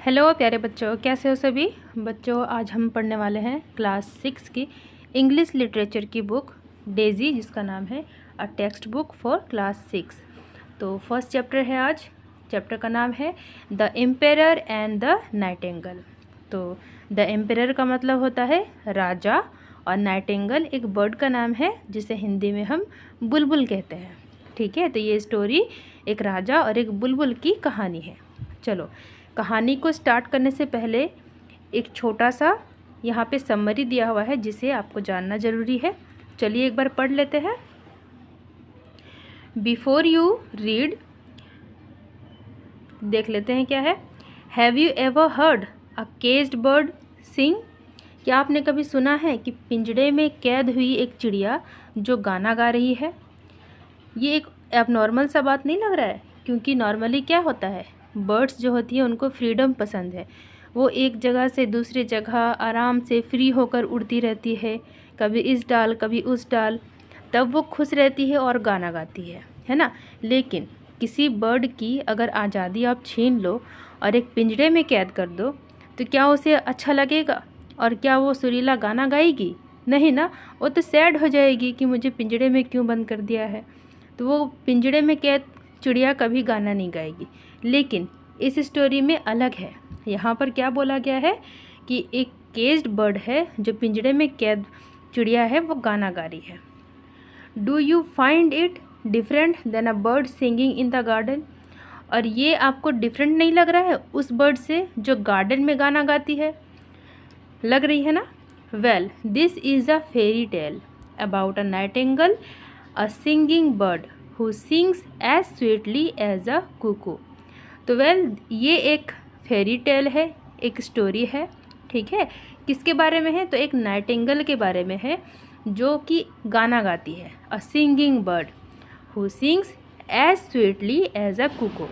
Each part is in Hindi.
हेलो प्यारे बच्चों, कैसे हो सभी बच्चों। आज हम पढ़ने वाले हैं क्लास 6 की इंग्लिश लिटरेचर की बुक डेजी, जिसका नाम है a text book for class 6। तो फर्स्ट चैप्टर है आज। चैप्टर का नाम है the emperor and the Nightingale. तो द एम्पेरर का मतलब होता है राजा, और नाइटिंगेल एक बर्ड का नाम है जिसे हिंदी में हम बुलबुल कहते हैं। ठीक है, तो ये स्टोरी एक राजा और एक बुलबुल की कहानी है। चलो, कहानी को स्टार्ट करने से पहले एक छोटा सा यहाँ पे समरी दिया हुआ है जिसे आपको जानना ज़रूरी है। चलिए एक बार पढ़ लेते हैं। बिफोर यू रीड, देख लेते हैं क्या है। Have you ever heard a caged bird sing? क्या आपने कभी सुना है कि पिंजड़े में कैद हुई एक चिड़िया जो गाना गा रही है? ये एक एबनॉर्मल सा बात नहीं लग रहा है, क्योंकि नॉर्मली क्या होता है, बर्ड्स जो होती है उनको फ्रीडम पसंद है। वो एक जगह से दूसरी जगह आराम से फ्री होकर उड़ती रहती है, कभी इस डाल कभी उस डाल, तब वो खुश रहती है और गाना गाती है ना। लेकिन किसी बर्ड की अगर आज़ादी आप छीन लो और एक पिंजरे में कैद कर दो, तो क्या उसे अच्छा लगेगा? और क्या वो सुरीला गाना गाएगी? नहीं ना, वो तो सैड हो जाएगी कि मुझे पिंजरे में क्यों बंद कर दिया है। तो वो पिंजरे में कैद चिड़िया कभी गाना नहीं गाएगी। लेकिन इस स्टोरी में अलग है। यहाँ पर क्या बोला गया है कि एक केज्ड बर्ड है, जो पिंजरे में कैद चिड़िया है, वो गाना गा रही है। Do you find it different then a bird singing in the garden? और ये आपको डिफरेंट नहीं लग रहा है उस बर्ड से जो गार्डन में गाना गाती है? लग रही है ना। Well, this is a fairy tale about a nightingale, a singing bird who sings as sweetly as a cuckoo. तो वेल, ये एक फेरी टेल है, एक स्टोरी है। ठीक है, किसके बारे में है? तो एक नाइटिंगेल के बारे में है जो कि गाना गाती है। A singing bird who sings as sweetly as a cuckoo.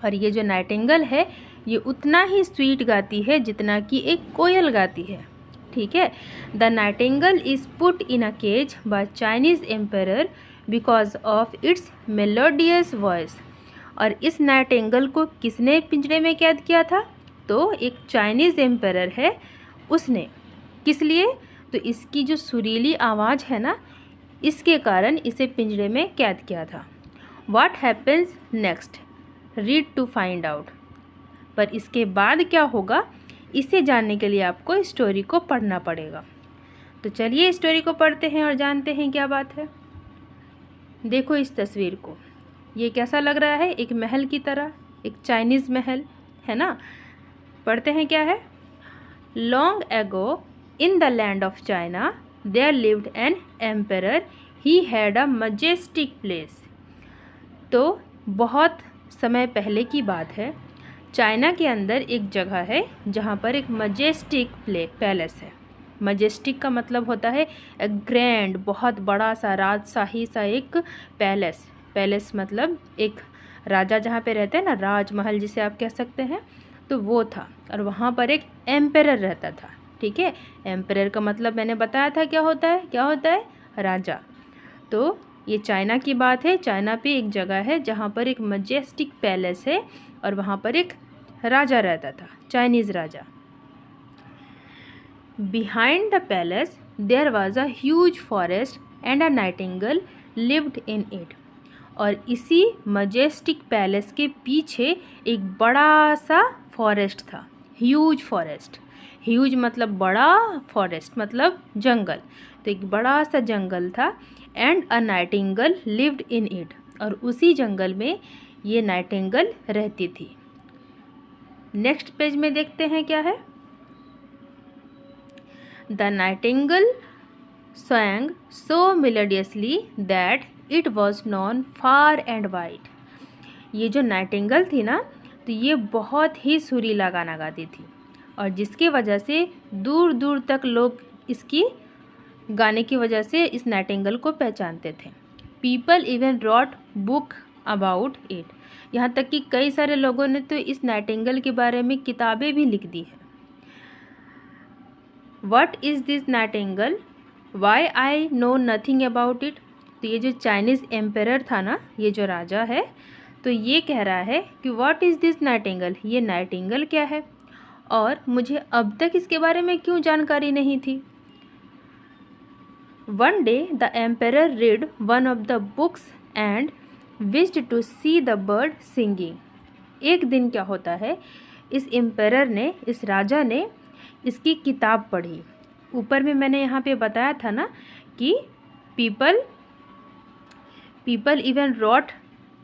और ये जो नाइटिंगेल है ये उतना ही स्वीट गाती है जितना कि एक कोयल गाती है। ठीक है। The nightingale is put in a cage by Chinese emperor because of its melodious voice. और इस नाइटिंगेल को किसने पिंजरे में कैद किया था? तो एक चाइनीज़ एम्परर है, उसने। किस लिए? तो इसकी जो सुरीली आवाज़ है ना, इसके कारण इसे पिंजरे में कैद किया था। What happens next, read to find out. पर इसके बाद क्या होगा, इसे जानने के लिए आपको स्टोरी को पढ़ना पड़ेगा। तो चलिए स्टोरी को पढ़ते हैं और जानते हैं क्या बात है। देखो इस तस्वीर को, ये कैसा लग रहा है? एक महल की तरह, एक चाइनीज़ महल है ना। पढ़ते हैं क्या है। Long ago in the land of China there lived an emperor, he had a majestic place. तो बहुत समय पहले की बात है, चाइना के अंदर एक जगह है जहाँ पर एक मजेस्टिक पैलेस है। मजेस्टिक का मतलब होता है ग्रैंड, बहुत बड़ा सा राजशाही सा एक पैलेस। पैलेस मतलब एक राजा जहाँ पे रहते हैं ना, राजमहल जिसे आप कह सकते हैं, तो वो था। और वहाँ पर एक एम्परर रहता था। ठीक है, एम्परर का मतलब मैंने बताया था क्या होता है, क्या होता है? राजा। तो ये चाइना की बात है। चाइना पे एक जगह है जहाँ पर एक मजेस्टिक पैलेस है और वहाँ पर एक राजा रहता था, चाइनीज़ राजा। Behind the palace there was a huge forest and a nightingale lived in it. और इसी मजेस्टिक पैलेस के पीछे एक बड़ा सा फॉरेस्ट था, ह्यूज फॉरेस्ट। ह्यूज मतलब बड़ा, फॉरेस्ट मतलब जंगल। तो एक बड़ा सा जंगल था। And a nightingale lived in it, और उसी जंगल में ये नाइटिंगेल रहती थी। नेक्स्ट पेज में देखते हैं क्या है। The Nightingale sang so melodiously that it was known far and wide। ये जो नाइटिंगेल थी ना, तो ये बहुत ही सुरीला गाना गाती थी, और जिसकी वजह से दूर दूर तक लोग इसकी गाने की वजह से इस नाइटिंगेल को पहचानते थे। People even wrote book about it. यहाँ तक कि कई सारे लोगों ने तो इस नाइटिंगेल के बारे में किताबें भी लिख दी है। What is this nightingale? Why I know nothing about it? तो ये जो चाइनीज़ एम्परर था ना, ये जो राजा है, तो ये कह रहा है कि व्हाट इज़ दिस नाइटिंगेल, ये नाइटिंगेल क्या है और मुझे अब तक इसके बारे में क्यों जानकारी नहीं थी। One day the emperor read one of the books and wished to see the bird singing. एक दिन क्या होता है, इस एम्पेरर ने, इस राजा ने इसकी किताब पढ़ी। ऊपर में मैंने यहाँ पे बताया था ना कि people even wrote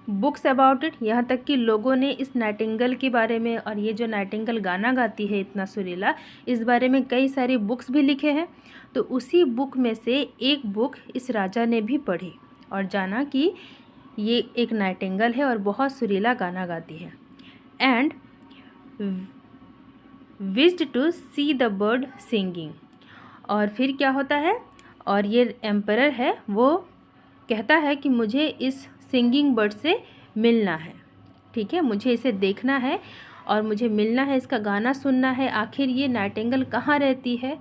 books about it, यहाँ तक कि लोगों ने इस नाइटिंगेल के बारे में, और ये जो नाइटिंगेल गाना गाती है इतना सुरीला, इस बारे में कई सारी बुक्स भी लिखे हैं। तो उसी बुक में से एक बुक इस राजा ने भी पढ़ी और जाना कि ये एक नाइटिंगेल है और बहुत सुरीला गाना गाती है। And wished to see the bird singing. और फिर क्या होता है, और ये एम्परर है वो कहता है कि मुझे इस सिंगिंग बर्ड से मिलना है, ठीक है, मुझे इसे देखना है और मुझे मिलना है, इसका गाना सुनना है, आखिर ये नाइटिंगेल कहाँ रहती है।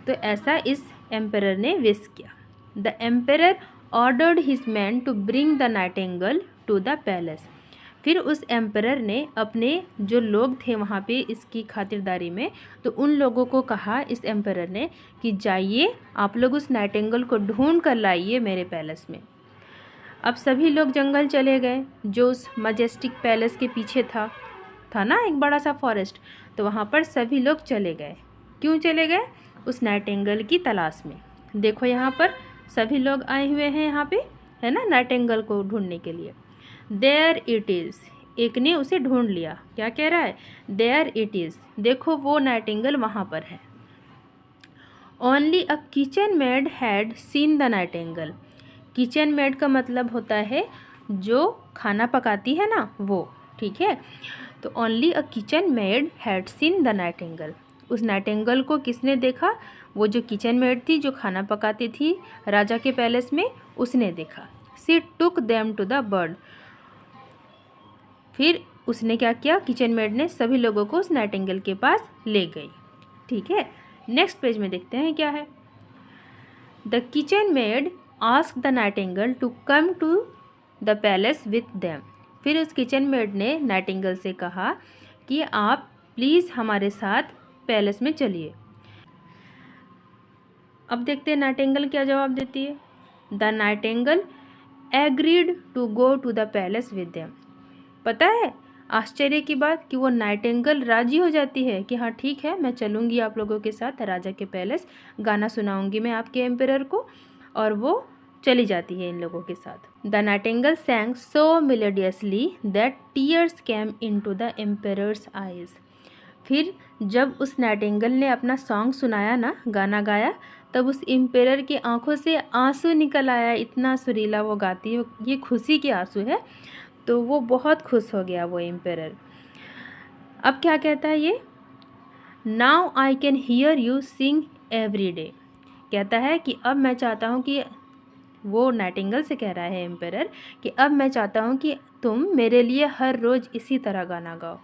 तो ऐसा इस एम्परर ने विश किया। The emperor ordered his man to bring the nightingale to the palace. फिर उस एम्परर ने अपने जो लोग थे वहाँ पे इसकी खातिरदारी में, तो उन लोगों को कहा इस एम्परर ने कि जाइए आप लोग उस नाइटिंगेल को ढूंढ कर लाइए मेरे पैलेस में। अब सभी लोग जंगल चले गए, जो उस मजेस्टिक पैलेस के पीछे था ना एक बड़ा सा फॉरेस्ट, तो वहाँ पर सभी लोग चले गए। क्यों चले गए? उस नाइटिंगेल की तलाश में। देखो यहाँ पर सभी लोग आए हुए हैं यहाँ पे, है ना, नाइटिंगेल को ढूंढने के लिए। देयर इट इज़, एक ने उसे ढूंढ लिया। क्या कह रहा है? देयर इट इज़, देखो वो नाइटिंगेल वहाँ पर है। Only a kitchen made had seen the Nightingale. Kitchen made का मतलब होता है जो खाना पकाती है ना, वो, ठीक है। तो only a kitchen made had seen the Nightingale. उस नाइटिंगेल को किसने देखा? वो जो किचन मेड थी, जो खाना पकाती थी राजा के पैलेस में, उसने देखा। She took them to the bird. फिर उसने क्या किया? किचन मेड ने सभी लोगों को उस नाइटिंगेल के पास ले गई, ठीक है। नेक्स्ट पेज में देखते हैं क्या है। The kitchen maid ask the nightingale to come to the palace with them. फिर उस किचन मेड ने नाइटिंगेल से कहा कि आप प्लीज़ हमारे साथ पैलेस में चलिए। अब देखते हैं नाइटिंगेल क्या जवाब देती है। The nightingale agreed to go to the palace with them. पता है आश्चर्य की बात कि वो नाइटिंगेल राजी हो जाती है कि हाँ ठीक है, मैं चलूँगी आप लोगों के साथ राजा के पैलेस, गाना सुनाऊँगी मैं आपके एम्परर को, और वो चली जाती है इन लोगों के साथ। The nightingale sang so melodiously that tears came into the emperor's eyes. फिर जब उस नाइटिंगेल ने अपना सॉन्ग सुनाया ना, गाना गाया, तब उस एम्परर की आंखों से आंसू निकल आया। इतना सुरीला वो गाती है, ये खुशी के आंसू है। तो वो बहुत खुश हो गया वो एम्परर। अब क्या कहता है ये? Now I can hear you sing every day. कहता है कि अब मैं चाहता हूँ कि, वो नाइटिंगेल से कह रहा है एम्परर, कि अब मैं चाहता हूँ कि तुम मेरे लिए हर रोज़ इसी तरह गाना गाओ।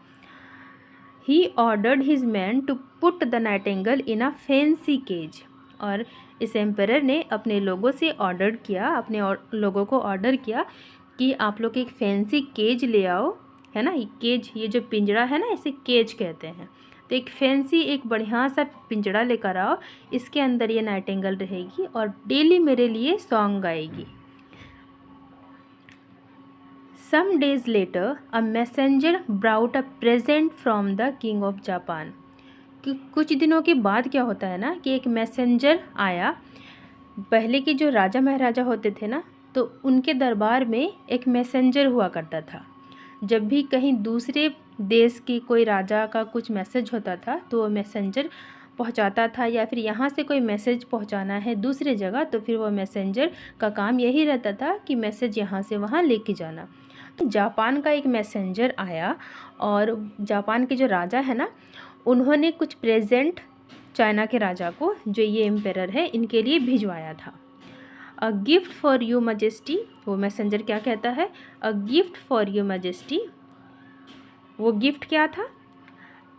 He ordered his man to put the nightingale in a fancy cage. और इस एम्परर ने अपने लोगों से ऑर्डर किया, अपने लोगों को ऑर्डर किया कि आप लोग एक फैंसी केज ले आओ, है ना। ये केज, ये जो पिंजरा है ना, इसे केज कहते हैं। तो एक फैंसी, एक बढ़िया सा पिंजरा लेकर आओ, इसके अंदर ये नाइटिंगेल रहेगी और डेली मेरे लिए song गाएगी। Some days later, a messenger brought a present from the king of Japan. कुछ दिनों के बाद क्या होता है ना कि एक मैसेंजर आया। पहले के जो राजा महाराजा होते थे ना, तो उनके दरबार में एक मैसेंजर हुआ करता था। जब भी कहीं दूसरे देश के कोई राजा का कुछ मैसेज होता था, तो वो मैसेंजर पहुंचाता था, या फिर यहाँ से कोई मैसेज पहुंचाना है दूसरे जगह, तो फिर वो मैसेंजर का काम यही रहता था कि मैसेज यहाँ से वहाँ लेके जाना। जापान का एक मैसेंजर आया और जापान के जो राजा है ना, उन्होंने कुछ प्रेजेंट चाइना के राजा को, जो ये एम्परर है, इनके लिए भिजवाया था। A gift for you majesty. वो मैसेंजर क्या कहता है? A gift for you majesty. वो गिफ्ट क्या था?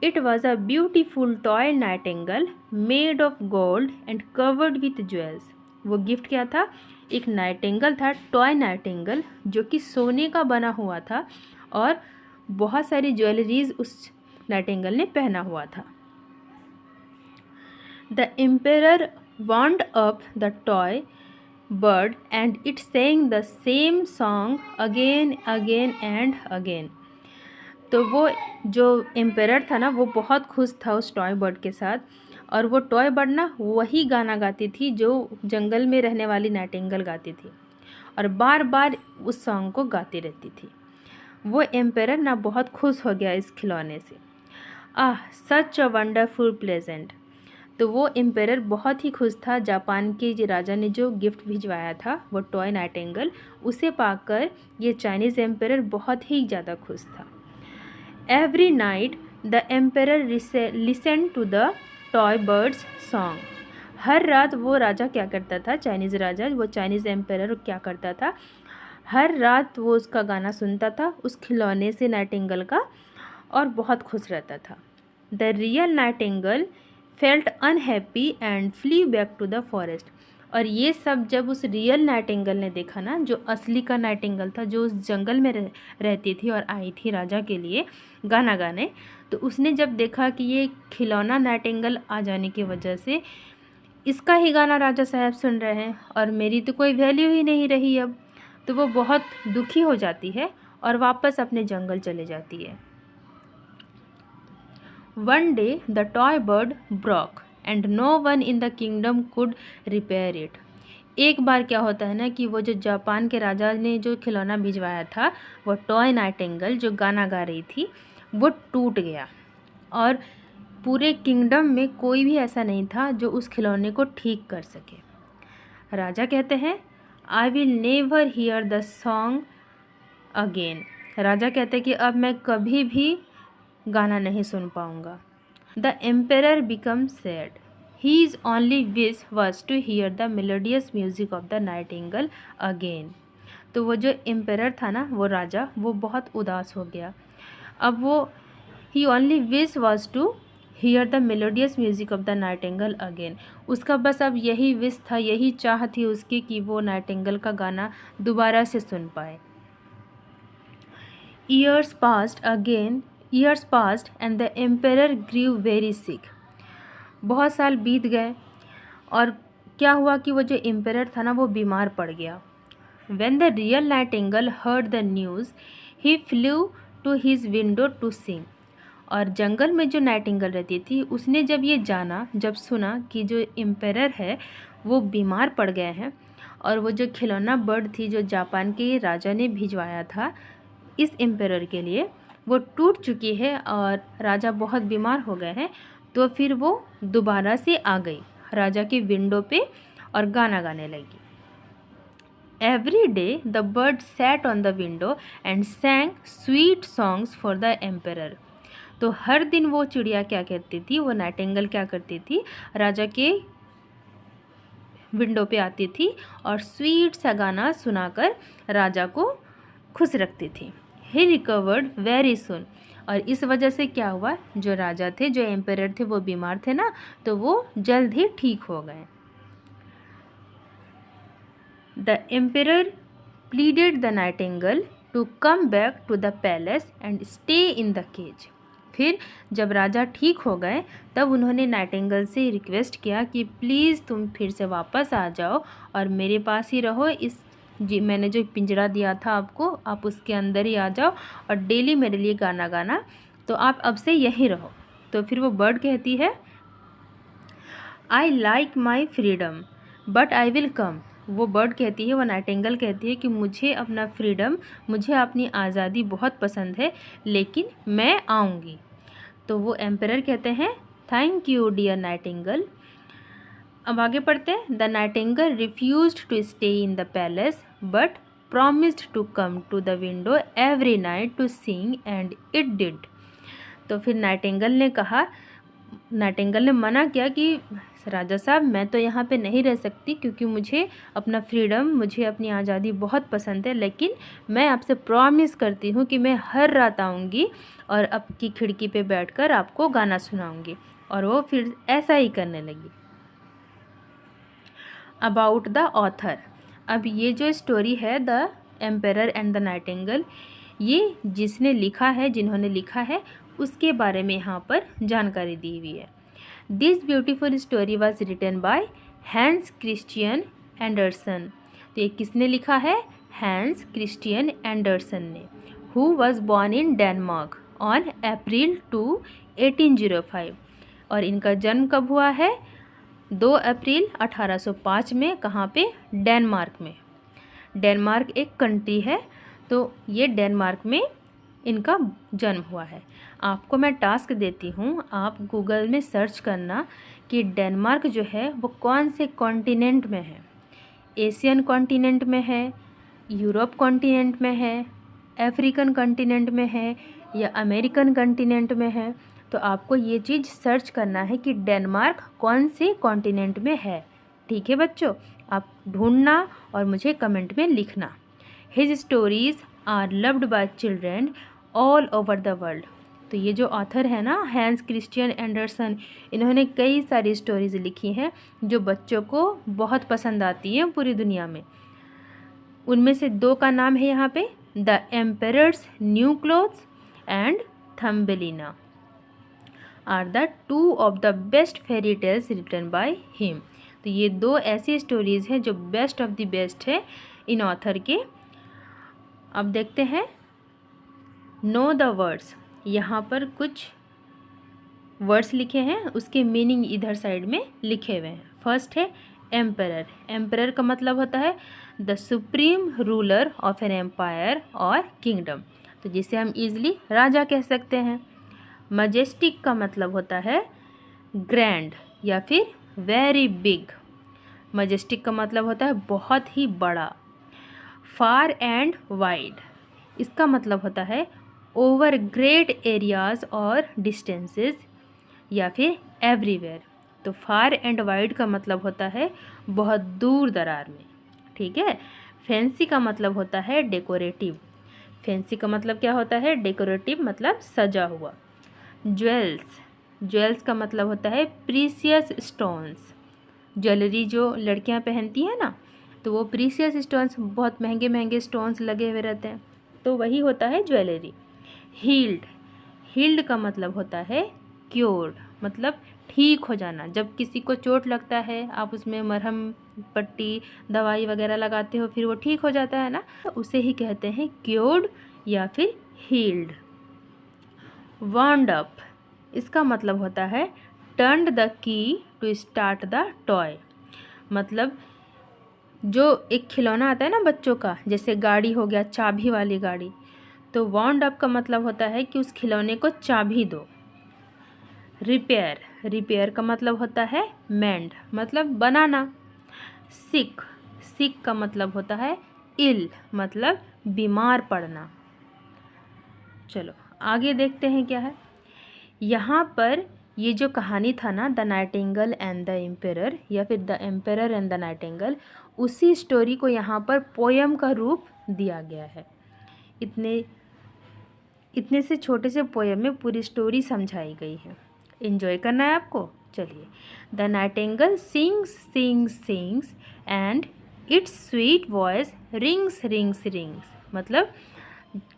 It was a beautiful toy Nightingale made of gold and covered with jewels. वो गिफ्ट क्या था? एक नाइटिंगल था, टॉय नाइटिंगल, जो कि सोने का बना हुआ था और बहुत सारी ज्वेलरीज उस नाइटिंगल ने पहना हुआ था। The emperor wound up the toy bird and it sang the same song again and again। तो वो जो एम्पेरर था ना, वो बहुत खुश था उस टॉय बर्ड के साथ, और वो टॉय बर्ड ना वही गाना गाती थी जो जंगल में रहने वाली नाइटिंगल गाती थी, और बार बार उस सॉन्ग को गाती रहती थी। वो एम्पेरर ना बहुत खुश हो गया इस खिलौने से। सच अ वंडरफुल प्लेजेंट। तो वो एम्पेरर बहुत ही खुश था। जापान के जो राजा ने जो गिफ्ट भिजवाया था वो टॉय नाइटिंगल, उसे पाकर ये चाइनीज़ एम्पेरर बहुत ही ज़्यादा खुश था। Every night the emperor listen to the toy bird's song. हर रात वो राजा क्या करता था, चाइनीज़ राजा, वो चाइनीज़ एम्पेरर क्या करता था, हर रात वो उसका गाना सुनता था, उस खिलौने से नाइटिंगल का, और बहुत खुश रहता था। The real nightingale felt unhappy and flew back to the forest. और ये सब जब उस रियल नाइटिंगल ने देखा ना, जो असली का नाइटिंगल था, जो उस जंगल में रहती थी और आई थी राजा के लिए गाना गाने, तो उसने जब देखा कि ये खिलौना नाइटिंगल आ जाने की वजह से इसका ही गाना राजा साहब सुन रहे हैं और मेरी तो कोई वैल्यू ही नहीं रही अब, तो वो बहुत दुखी हो जाती है और वापस अपने जंगल चले जाती है। One day the toy bird broke and no one in the kingdom could repair it। एक बार क्या होता है ना कि वो जो जापान के राजा ने जो खिलौना भिजवाया था, वो टॉय नाइटिंगल जो गाना गा रही थी, वो टूट गया और पूरे किंगडम में कोई भी ऐसा नहीं था जो उस खिलौने को ठीक कर सके। राजा कहते हैं, I will never hear the song again. राजा कहते हैं कि अब मैं कभी भी गाना नहीं सुन पाऊँगा। The emperor become sad, his only wish was to hear the melodious music of the nightingale again. तो वो जो एम्पेरर था ना, वो राजा, वो बहुत उदास हो गया। अब वो ही only wish was to hear the melodious music of the nightingale again. उसका बस अब यही विश था, यही चाह थी उसकी कि वो नाइटिंगल का गाना दोबारा से सुन पाए। Years passed and the emperor grew very sick। बहुत साल बीत गए और क्या हुआ कि वो जो एम्पेरर था ना, वो बीमार पड़ गया। When the real nightingale heard the news, he flew to his window to sing। और जंगल में जो नाइटिंगल रहती थी, उसने जब ये जाना, जब सुना कि जो एम्पेरर है वो बीमार पड़ गए हैं और वो जो खिलौना बर्ड थी जो जापान के राजा ने भिजवाया था इस एम्पेरर के लिए, वो टूट चुकी है और राजा बहुत बीमार हो गए हैं, तो फिर वो दोबारा से आ गई राजा की विंडो पे और गाना गाने लगी। Every day the bird sat on the window and सैंग sweet songs for the emperor. तो हर दिन वो चिड़िया क्या करती थी, वो नाइटिंगल क्या करती थी, राजा के विंडो पे आती थी और स्वीट सा गाना सुनाकर राजा को खुश रखती थी। ही रिकवर्ड वेरी सुन। और इस वजह से क्या हुआ, जो राजा थे, जो एम्पेरर थे, वो बीमार थे ना, तो वो जल्द ही ठीक हो गए। The emperor pleaded the nightingale to come back to the palace and stay in the cage. फिर जब राजा ठीक हो गए तब उन्होंने नाइटिंगल से रिक्वेस्ट किया कि प्लीज़ तुम फिर से वापस आ जाओ और मेरे पास ही रहो, इस जी मैंने जो पिंजरा दिया था आपको, आप उसके अंदर ही आ जाओ और डेली मेरे लिए गाना गाना, तो आप अब से यहीं रहो। तो फिर वो बर्ड कहती है, I like my freedom but I will come. वो बर्ड कहती है, वो नाइटिंगल कहती है कि मुझे अपना फ्रीडम, मुझे अपनी आज़ादी बहुत पसंद है, लेकिन मैं आऊँगी। तो वो एम्पेरर कहते हैं, थैंक यू डियर नाइटिंगल। अब आगे पढ़ते हैं। The nightingale refused to stay in the palace but promised to come to the window every night to sing and it did। तो फिर नाइटिंगल ने मना किया कि राजा साहब, मैं तो यहाँ पे नहीं रह सकती क्योंकि मुझे अपना फ्रीडम, मुझे अपनी आज़ादी बहुत पसंद है, लेकिन मैं आपसे प्रॉमिस करती हूँ कि मैं हर रात आऊँगी और आपकी खिड़की पे बैठकर आपको गाना सुनाऊँगी। और वो फिर ऐसा ही करने लगी। About the author. अब ये जो स्टोरी है the emperor and the Nightingale, ये जिसने लिखा है, जिन्होंने लिखा है, उसके बारे में यहाँ पर जानकारी दी हुई है। This beautiful story was written by Hans Christian Andersen. तो ये किसने लिखा है? हैंस क्रिश्चियन एंडरसन ने, who was born in Denmark on April 2, 1805। और इनका जन्म कब हुआ है? 2 अप्रैल 1805 में। कहाँ पे? डेनमार्क में। डेनमार्क एक कंट्री है, तो ये डेनमार्क में इनका जन्म हुआ है। आपको मैं टास्क देती हूँ, आप गूगल में सर्च करना कि डेनमार्क जो है वो कौन से कॉन्टिनेंट में है। एशियन कॉन्टिनेंट में है, यूरोप कॉन्टिनेंट में है, अफ्रीकन कॉन्टिनेंट में है, या अमेरिकन कॉन्टिनेंट में है। तो आपको ये चीज़ सर्च करना है कि डेनमार्क कौन से कॉन्टिनेंट में है। ठीक है बच्चों, आप ढूंढना और मुझे कमेंट में लिखना। His stories are loved by children all over the world. तो ये जो ऑथर है ना, हैंस क्रिश्चियन एंडरसन, इन्होंने कई सारी स्टोरीज़ लिखी हैं जो बच्चों को बहुत पसंद आती हैं पूरी दुनिया में। उनमें से 2 का नाम है यहाँ पे, the emperor's new clothes and Thumbelina are the 2 of the best fairy tales written by him. तो ये 2 ऐसी स्टोरीज़ हैं जो बेस्ट ऑफ द बेस्ट है इन ऑथर के। अब देखते हैं नो द वर्ड्स। यहाँ पर कुछ वर्ड्स लिखे हैं, उसके मीनिंग इधर साइड में लिखे हुए हैं। फर्स्ट है एम्परर। एम्परर का मतलब होता है the supreme ruler of an empire और किंगडम, तो जिसे हम इजीली राजा कह सकते हैं। मजेस्टिक का मतलब होता है ग्रैंड या फिर वेरी बिग। मजेस्टिक का मतलब होता है बहुत ही बड़ा। फार एंड वाइड, इसका मतलब होता है ओवर ग्रेट एरियाज और डिस्टेंसेस या फिर एवरीवेयर। तो फार एंड वाइड का मतलब होता है बहुत दूर दरार में। ठीक है। फैंसी का मतलब होता है डेकोरेटिव। फैंसी का मतलब क्या होता है? डेकोरेटिव मतलब सजा हुआ। ज्वेल्स, ज्वेल्स का मतलब होता है प्रीसियस स्टोन्स। ज्वेलरी जो लड़कियां पहनती हैं ना, तो वो प्रीसियस स्टोन्स, बहुत महंगे महंगे स्टोन्स लगे हुए रहते हैं, तो वही होता है ज्वेलरी। हील्ड, हील्ड का मतलब होता है क्योर्ड, मतलब ठीक हो जाना। जब किसी को चोट लगता है, आप उसमें मरहम पट्टी दवाई वगैरह लगाते हो, फिर वो ठीक हो जाता है ना, तो उसे ही कहते हैं क्योर्ड या फिर हील्ड। वाउंड अप, इसका मतलब होता है turned the key to start the toy. मतलब जो एक खिलौना आता है ना बच्चों का, जैसे गाड़ी हो गया, चाबी वाली गाड़ी, तो वाउंड अप का मतलब होता है कि उस खिलौने को चाबी दो। रिपेयर, रिपेयर का मतलब होता है मेंड, मतलब बनाना। सिक, सिक का मतलब होता है इल, मतलब बीमार पड़ना। चलो आगे देखते हैं क्या है। यहाँ पर ये जो कहानी था ना, the Nightingale and the emperor, या फिर the emperor and the Nightingale, उसी स्टोरी को यहाँ पर पोयम का रूप दिया गया है। इतने से छोटे से पोयम में पूरी स्टोरी समझाई गई है। एंजॉय करना है आपको। चलिए। The Nightingale sings sings sings and it's sweet voice rings rings rings, मतलब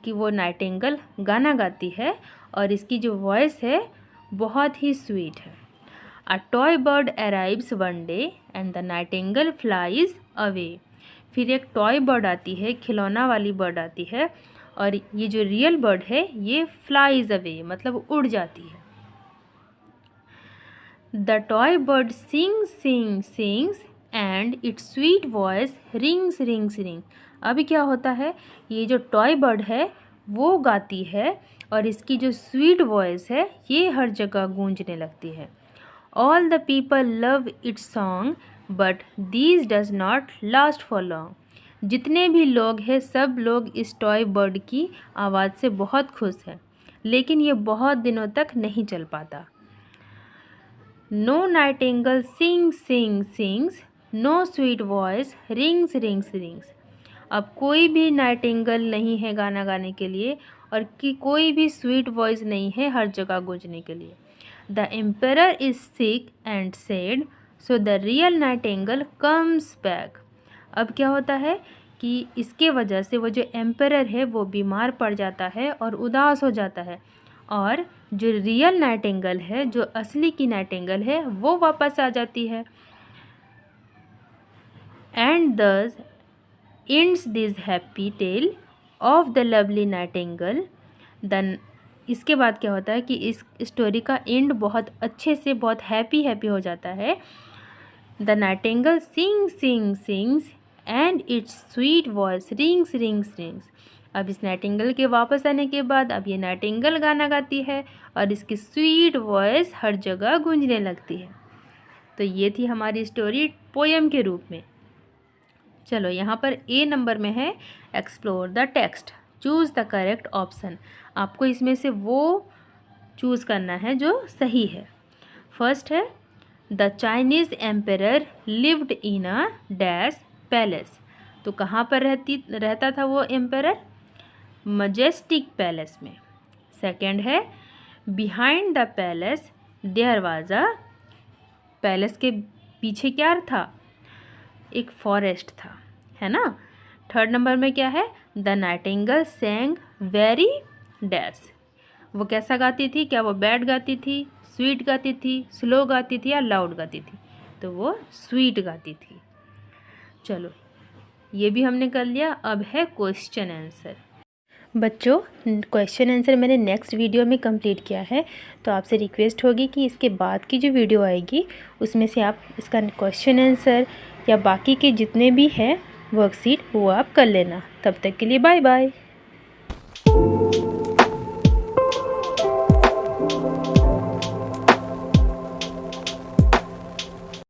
कि वो नाइटिंगेल गाना गाती है और इसकी जो वॉइस है बहुत ही स्वीट है। A toy bird arrives one day and the Nightingale flies away. फिर एक टॉय बर्ड आती है, खिलौना वाली बर्ड आती है, और ये जो रियल बर्ड है ये फ्लाइज अवे, मतलब उड़ जाती है। The toy bird sings sings sings and it's sweet voice rings rings rings. अभी क्या होता है, ये जो टॉय बर्ड है वो गाती है और इसकी जो स्वीट वॉइस है ये हर जगह गूंजने लगती है। All the people love it's song but these does not last for long. जितने भी लोग हैं सब लोग इस टॉय बर्ड की आवाज़ से बहुत खुश हैं, लेकिन ये बहुत दिनों तक नहीं चल पाता। No nightingale sing sing sings, no sweet voice rings rings rings. अब कोई भी नाइटिंगेल नहीं है गाना गाने के लिए, और कि कोई भी स्वीट वॉइस नहीं है हर जगह गूंजने के लिए। The emperor is sick and said so the real Nightingale comes back. अब क्या होता है कि इसके वजह से वो जो एम्परर है वो बीमार पड़ जाता है और उदास हो जाता है, और जो रियल नाइटिंगेल है, जो असली की नाइटिंगेल है, वो वापस आ जाती है। And thus ends this happy tale of the lovely nightingale. Then इसके बाद क्या होता है कि इस स्टोरी का एंड बहुत अच्छे से, बहुत हैप्पी हो जाता है। The Nightingale sings and it's sweet voice rings. अब इस नाइटिंगेल के वापस आने के बाद अब ये नाइटिंगेल गाना गाती है और इसकी स्वीट वॉइस हर जगह गूंजने लगती है। तो ये थी हमारी स्टोरी पोएम के रूप में। चलो यहाँ पर ए नंबर में है explore the text, choose the correct option. आपको इसमें से वो चूज़ करना है जो सही है। फर्स्ट है the Chinese emperor lived in a dash palace. तो कहाँ पर रहता था वो एम्परर? मजेस्टिक पैलेस में। सेकंड है behind the palace there was a, palace के पीछे क्या था? एक फॉरेस्ट था, है ना। थर्ड नंबर में क्या है? The nightingale सैंग very dash. वो कैसा गाती थी? क्या वो बैड गाती थी, स्वीट गाती थी, स्लो गाती थी या लाउड गाती थी? तो वो स्वीट गाती थी। चलो ये भी हमने कर लिया। अब है क्वेश्चन आंसर। बच्चों क्वेश्चन आंसर मैंने नेक्स्ट वीडियो में कंप्लीट किया है, तो आपसे रिक्वेस्ट होगी कि इसके बाद की जो वीडियो आएगी उसमें से आप इसका क्वेश्चन आंसर या बाकी के जितने भी हैं वर्कशीट वो आप कर लेना। तब तक के लिए बाय बाय।